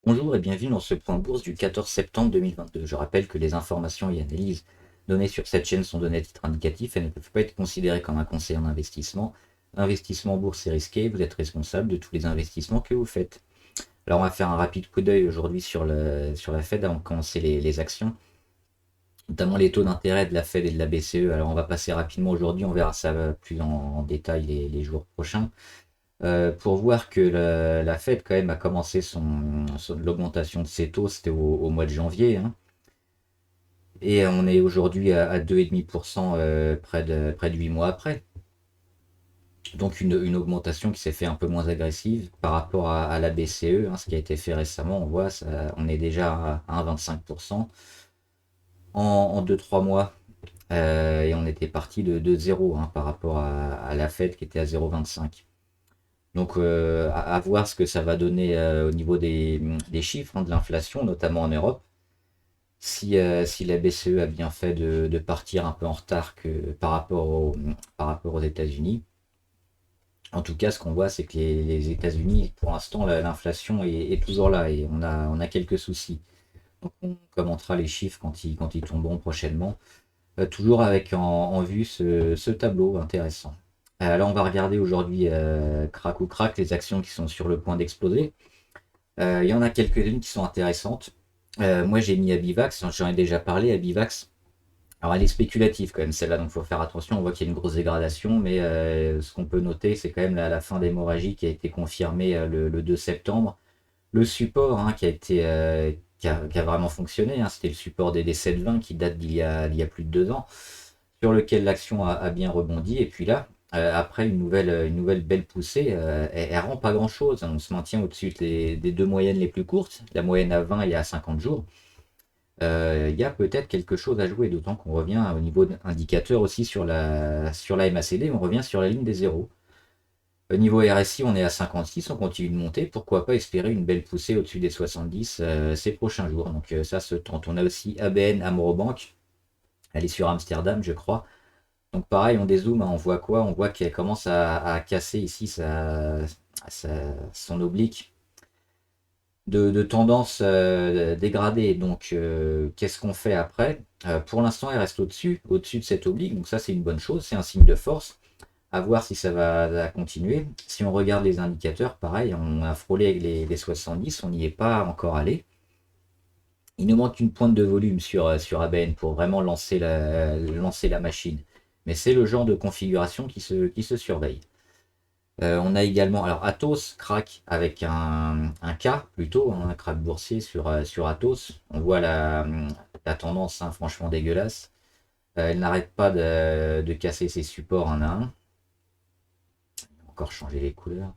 Bonjour et bienvenue dans ce point bourse du 14 septembre 2022. Je rappelle que les informations et analyses données sur cette chaîne sont données à titre indicatif et ne peuvent pas être considérées comme un conseil en investissement. Investissement en bourse est risqué, vous êtes responsable de tous les investissements que vous faites. Alors on va faire un rapide coup d'œil aujourd'hui sur la Fed avant de commencer les actions, notamment les taux d'intérêt de la Fed et de la BCE. Alors on va passer rapidement aujourd'hui, on verra ça plus en détail les jours prochains. Pour voir que la Fed quand même a commencé l'augmentation de ses taux, c'était au mois de janvier, hein. Et on est aujourd'hui à 2,5% près de 8 mois après. Donc une augmentation qui s'est fait un peu moins agressive par rapport à la BCE, hein, ce qui a été fait récemment. On voit, on est déjà à 1,25% en 2-3 mois. Et on était parti de 0, hein, par rapport à la Fed qui était à 0,25. Donc à voir ce que ça va donner au niveau des chiffres, hein, de l'inflation, notamment en Europe. Si la BCE a bien fait de partir un peu en retard par rapport aux États-Unis. En tout cas, ce qu'on voit, c'est que les États-Unis, pour l'instant, l'inflation est toujours là et on a quelques soucis. Donc on commentera les chiffres quand ils tomberont prochainement. Toujours avec en vue ce tableau intéressant. Là, on va regarder aujourd'hui, crac ou crac, les actions qui sont sur le point d'exploser. Il y en a quelques-unes qui sont intéressantes. Moi, j'ai mis Abivax, j'en ai déjà parlé. Abivax, alors elle est spéculative quand même celle-là, donc il faut faire attention. On voit qu'il y a une grosse dégradation, mais ce qu'on peut noter, c'est quand même la fin d'hémorragie qui a été confirmée le 2 septembre. Le support, hein, qui a vraiment fonctionné, hein, c'était le support des 7,20 qui date d'il y a plus de 2 ans, sur lequel l'action a bien rebondi. Et puis là, après une nouvelle belle poussée, elle rend pas grand-chose, hein. On se maintient au-dessus des deux moyennes les plus courtes, la moyenne à 20 et à 50 jours. Il y a peut-être quelque chose à jouer, d'autant qu'on revient au niveau indicateur aussi sur la MACD, on revient sur la ligne des zéros. Au niveau RSI, on est à 56, on continue de monter. Pourquoi pas espérer une belle poussée au-dessus des 70 ces prochains jours. Donc ça se tente. On a aussi ABN AMRO Bank. Elle est sur Amsterdam, je crois. Donc pareil, on dézoome, hein, on voit quoi? On voit qu'elle commence à casser ici son oblique de tendance dégradée. Donc qu'est-ce qu'on fait après? Pour l'instant, elle reste au-dessus de cette oblique. Donc ça, c'est une bonne chose, c'est un signe de force. À voir si ça va continuer. Si on regarde les indicateurs, pareil, on a frôlé les 70, on n'y est pas encore allé. Il nous manque une pointe de volume sur ABN pour vraiment lancer la machine. Mais c'est le genre de configuration qui se surveille. On a également, alors Atos craque avec un K plutôt, hein, un crack boursier sur Atos. On voit la tendance, hein, franchement dégueulasse. Elle n'arrête pas de casser ses supports un à un. Encore changer les couleurs.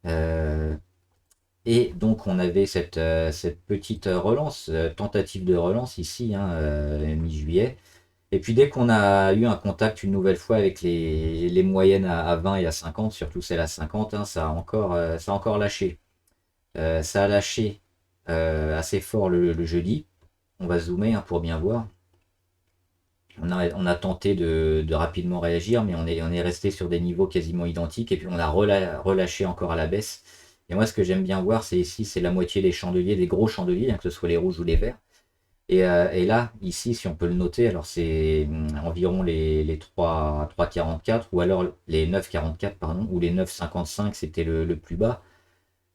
Euh, et donc on avait cette petite relance, tentative de relance ici, hein, mi-juillet. Et puis dès qu'on a eu un contact une nouvelle fois avec les moyennes à 20 et à 50, surtout celle à 50, hein, ça a encore lâché. Ça a lâché assez fort le jeudi. On va zoomer, hein, pour bien voir. On a tenté de rapidement réagir, mais on est resté sur des niveaux quasiment identiques, et puis on a relâché encore à la baisse. Et moi, ce que j'aime bien voir, c'est ici, c'est la moitié des chandeliers, des gros chandeliers, hein, que ce soit les rouges ou les verts. Et là, ici, si on peut le noter, alors c'est environ les 3,44 ou alors les 9,44, pardon, ou les 9,55, c'était le plus bas.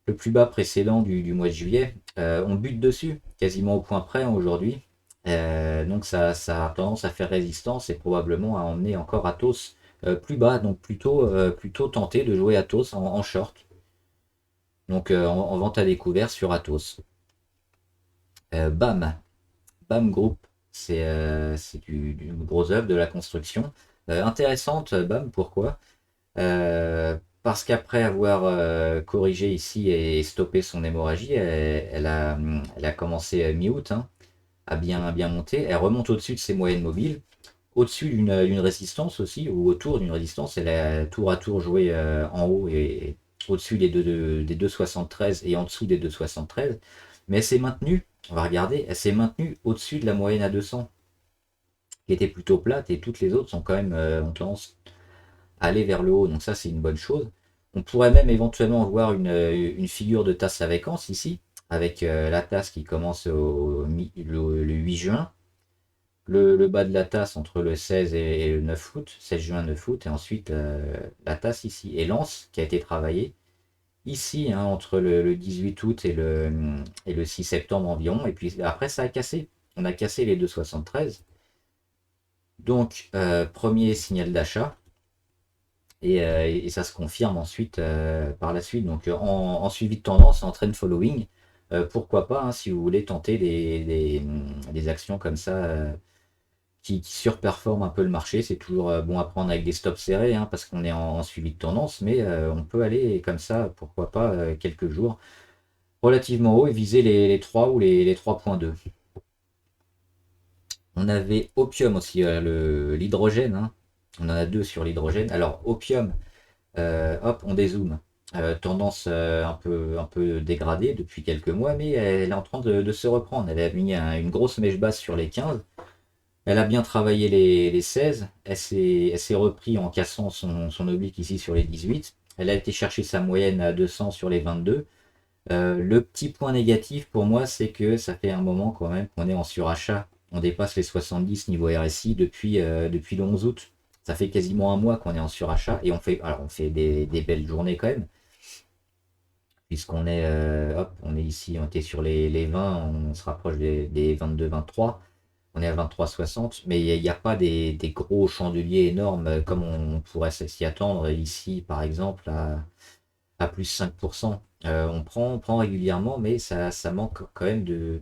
Le plus bas précédent du mois de juillet. On bute dessus, quasiment au point près, hein, aujourd'hui. Donc ça a tendance à faire résistance et probablement à emmener encore Atos plus bas. Donc plutôt tenter de jouer Atos en short. Donc en vente à découvert sur Atos. BAM. BAM Group. C'est du gros œuvre de la construction. Intéressante, BAM, pourquoi? Parce qu'après avoir corrigé ici et stoppé son hémorragie, elle a commencé mi-août, hein, à bien monter. Elle remonte au-dessus de ses moyennes mobiles, au-dessus d'une résistance aussi, ou autour d'une résistance. Elle a tour à tour joué en haut et au-dessus des 2,73 et en dessous des 2,73. Mais elle s'est maintenue, on va regarder, elle s'est maintenue au-dessus de la moyenne à 200, qui était plutôt plate, et toutes les autres sont quand même ont tendance à aller vers le haut. Donc ça, c'est une bonne chose. On pourrait même éventuellement voir une figure de tasse à vacances ici, avec la tasse qui commence le 8 juin, le bas de la tasse entre le 16 et le 9 août, 16 juin, 9 août, et ensuite la tasse ici, et l'anse qui a été travaillée ici, hein, entre le 18 août et le 6 septembre environ, et puis après ça a cassé. On a cassé les 2,73. Donc, premier signal d'achat. Et ça se confirme ensuite par la suite. Donc en suivi de tendance, en trend following, pourquoi pas, hein, si vous voulez tenter des actions comme ça qui surperforment un peu le marché. C'est toujours bon à prendre avec des stops serrés, hein, parce qu'on est en suivi de tendance, mais on peut aller comme ça, pourquoi pas, quelques jours relativement haut et viser les 3 ou les 3,2. On avait Opium aussi, l'hydrogène, hein. On en a deux sur l'hydrogène. Alors Opium, hop, on dézoome. Tendance un peu dégradée depuis quelques mois, mais elle est en train de se reprendre. Elle a mis une grosse mèche basse sur les 15. Elle a bien travaillé les 16. Elle s'est repris en cassant son oblique ici sur les 18. Elle a été chercher sa moyenne à 200 sur les 22. Le petit point négatif pour moi, c'est que ça fait un moment quand même qu'on est en surachat. On dépasse les 70 niveau RSI depuis le 11 août. Ça fait quasiment un mois qu'on est en surachat et on fait des belles journées quand même. Puisqu'on est, hop, on est ici, on était sur les 20, on se rapproche des 22-23. On est à 23,60, mais il n'y a pas des gros chandeliers énormes comme on pourrait s'y attendre ici, par exemple, à plus 5%. On prend régulièrement, mais ça manque quand même de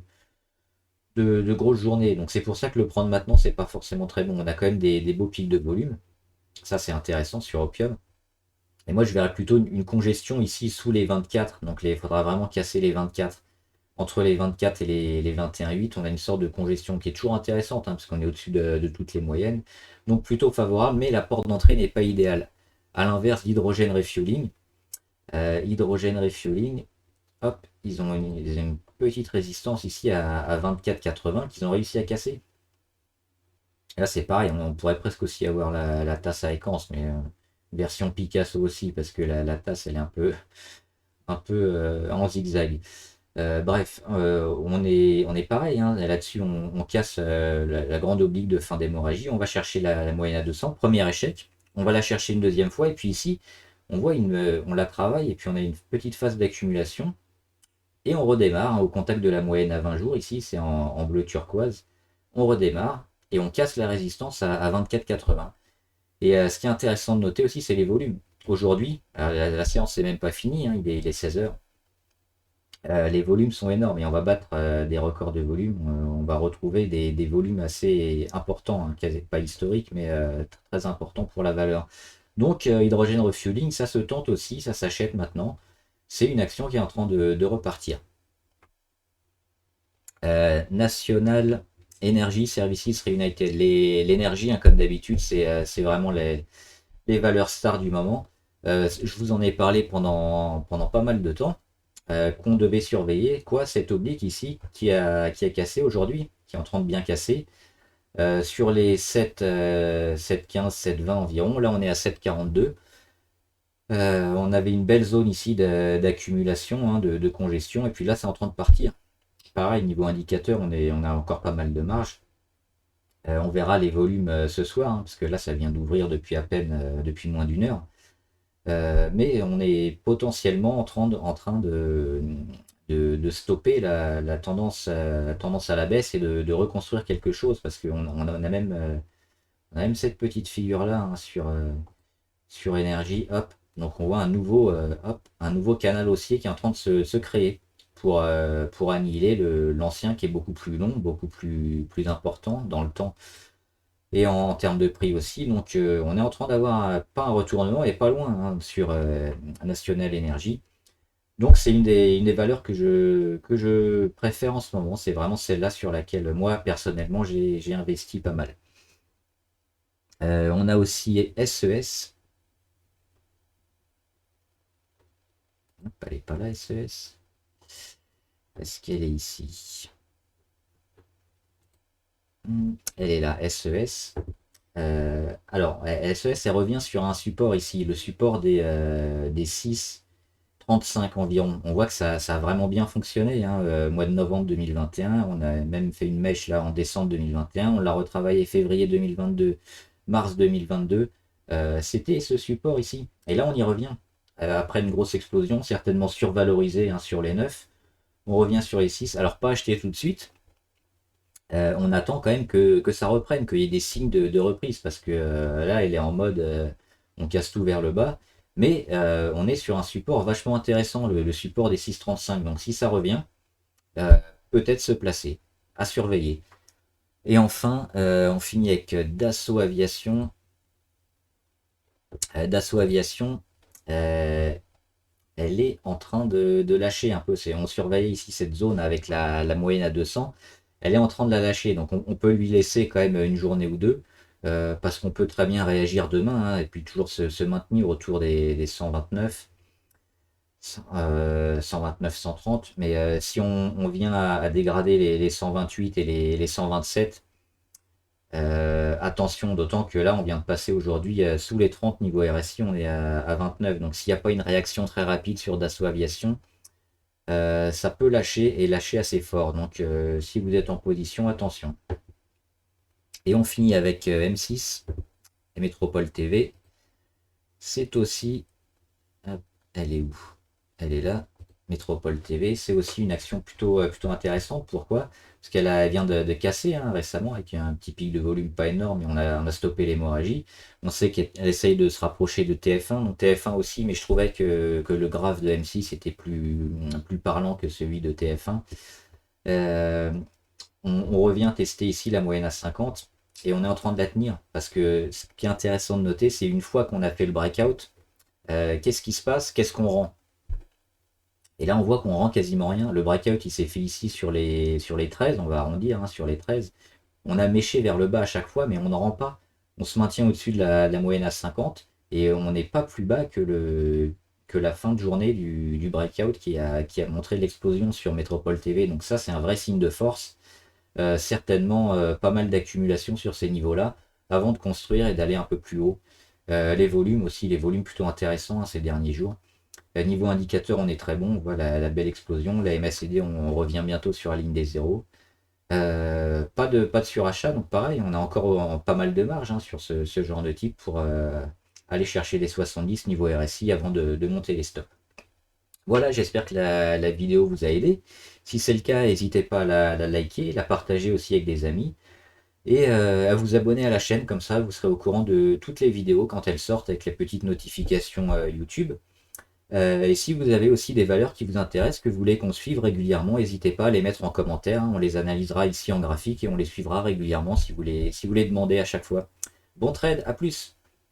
grosses journées. Donc c'est pour ça que le prendre maintenant, c'est pas forcément très bon. On a quand même des beaux pics de volume. Ça, c'est intéressant sur Opium. Et moi, je verrais plutôt une congestion ici sous les 24. Donc il faudra vraiment casser les 24. Entre les 24 et les 21,8, on a une sorte de congestion qui est toujours intéressante, hein, parce qu'on est au-dessus de toutes les moyennes. Donc plutôt favorable, mais la porte d'entrée n'est pas idéale. À l'inverse d'hydrogène refueling. Hydrogène refueling, hop, ils ont une petite résistance ici à 24,80 qu'ils ont réussi à casser. Et là, c'est pareil, on pourrait presque aussi avoir la tasse à équence, mais version Picasso aussi, parce que la tasse, elle est un peu en zigzag. Bref, on est pareil, hein, là-dessus, on casse la grande oblique de fin d'hémorragie, on va chercher la moyenne à 200, premier échec, on va la chercher une deuxième fois, et puis ici, on la travaille, et puis on a une petite phase d'accumulation, et on redémarre, hein, au contact de la moyenne à 20 jours, ici c'est en bleu turquoise, on redémarre, et on casse la résistance à 24,80. Et ce qui est intéressant de noter aussi, c'est les volumes. Aujourd'hui, la séance n'est même pas finie, hein, il est 16 heures. Les volumes sont énormes et on va battre des records de volume. On va retrouver des volumes assez importants, hein, pas historiques, mais très importants pour la valeur. Donc, hydrogène refueling, ça se tente aussi, ça s'achète maintenant. C'est une action qui est en train de repartir. National Energy Services Reunited. L'énergie, hein, comme d'habitude, c'est vraiment les valeurs stars du moment. Je vous en ai parlé pendant pas mal de temps. Qu'on devait surveiller. Quoi, cette oblique ici qui a cassé aujourd'hui, qui est en train de bien casser. Sur les 7, 7,15, 7,20 environ. Là, on est à 7,42. On avait une belle zone ici d'accumulation, hein, de congestion. Et puis là, c'est en train de partir. Pareil, niveau indicateur, on a encore pas mal de marge. On verra les volumes ce soir, hein, parce que là, ça vient d'ouvrir depuis à peine, depuis moins d'une heure. Mais on est potentiellement en train de stopper la tendance à la baisse et de reconstruire quelque chose, parce qu'on on a même cette petite figure-là, hein, sur énergie. Hop. Donc on voit un nouveau canal haussier qui est en train de se créer pour annihiler l'ancien qui est beaucoup plus long, beaucoup plus important dans le temps et en termes de prix aussi. Donc on est en train d'avoir pas un retournement et pas loin, hein, sur National Energy. Donc c'est une des valeurs que je préfère en ce moment. C'est vraiment celle-là sur laquelle moi personnellement j'ai investi pas mal. On a aussi SES. Hop, elle n'est pas là, SES. Est-ce qu'elle est ici? Elle est là, SES. Alors, SES, elle revient sur un support ici, le support des 6, 35 environ. On voit que ça a vraiment bien fonctionné, hein. Mois de novembre 2021, on a même fait une mèche là en décembre 2021, on l'a retravaillé février 2022, mars 2022. C'était ce support ici. Et là, on y revient. Après une grosse explosion, certainement survalorisée, hein, sur les 9. On revient sur les 6. Alors, pas acheter tout de suite. On attend quand même que ça reprenne, qu'il y ait des signes de reprise, parce que là, elle est en mode on casse tout vers le bas. Mais on est sur un support vachement intéressant, le support des 6,35. Donc si ça revient, euh, peut-être se placer, à surveiller. Et enfin, on finit avec Dassault Aviation. Dassault Aviation, elle est en train de lâcher un peu. On surveille ici cette zone avec la moyenne à 200. Elle est en train de la lâcher, donc on peut lui laisser quand même une journée ou deux, parce qu'on peut très bien réagir demain, hein, et puis toujours se maintenir autour des 129, 129, 130. Mais si on vient à dégrader les 128 et les 127, attention, d'autant que là on vient de passer aujourd'hui sous les 30 niveau RSI, on est à 29. Donc s'il n'y a pas une réaction très rapide sur Dassault Aviation, ça peut lâcher et lâcher assez fort. Donc si vous êtes en position, attention. Et on finit avec M6 et Métropole TV. C'est aussi... Hop, elle est où? Elle est là. Métropole TV, c'est aussi une action plutôt intéressante. Pourquoi? Parce qu'elle vient de casser, hein, récemment, avec un petit pic de volume pas énorme, et on a stoppé l'hémorragie. On sait qu'elle essaye de se rapprocher de TF1, donc TF1 aussi, mais je trouvais que le graphe de M6 était plus parlant que celui de TF1. On revient tester ici la moyenne à 50, et on est en train de la tenir, parce que ce qui est intéressant de noter, c'est une fois qu'on a fait le breakout, qu'est-ce qui se passe? Qu'est-ce qu'on rend? Et là, on voit qu'on rend quasiment rien. Le breakout, il s'est fait ici sur les 13, on va arrondir, hein, sur les 13. On a méché vers le bas à chaque fois, mais on n'en rend pas. On se maintient au-dessus de la moyenne à 50, et on n'est pas plus bas que la fin de journée du breakout qui a montré l'explosion sur Métropole TV. Donc ça, c'est un vrai signe de force. Certainement pas mal d'accumulation sur ces niveaux-là, avant de construire et d'aller un peu plus haut. Les volumes aussi, les volumes plutôt intéressants, hein, ces derniers jours. Niveau indicateur, on est très bon, on voit la belle explosion. La MACD, on revient bientôt sur la ligne des zéros. Pas de surachat, donc pareil, on a encore pas mal de marge, hein, sur ce genre de type pour aller chercher les 70 niveau RSI avant de monter les stops. Voilà, j'espère que la vidéo vous a aidé. Si c'est le cas, n'hésitez pas à la liker, la partager aussi avec des amis, et à vous abonner à la chaîne, comme ça vous serez au courant de toutes les vidéos quand elles sortent avec les petites notifications YouTube. Et si vous avez aussi des valeurs qui vous intéressent, que vous voulez qu'on suive régulièrement, n'hésitez pas à les mettre en commentaire, hein. On les analysera ici en graphique et on les suivra régulièrement si vous voulez demander à chaque fois. Bon trade, à plus!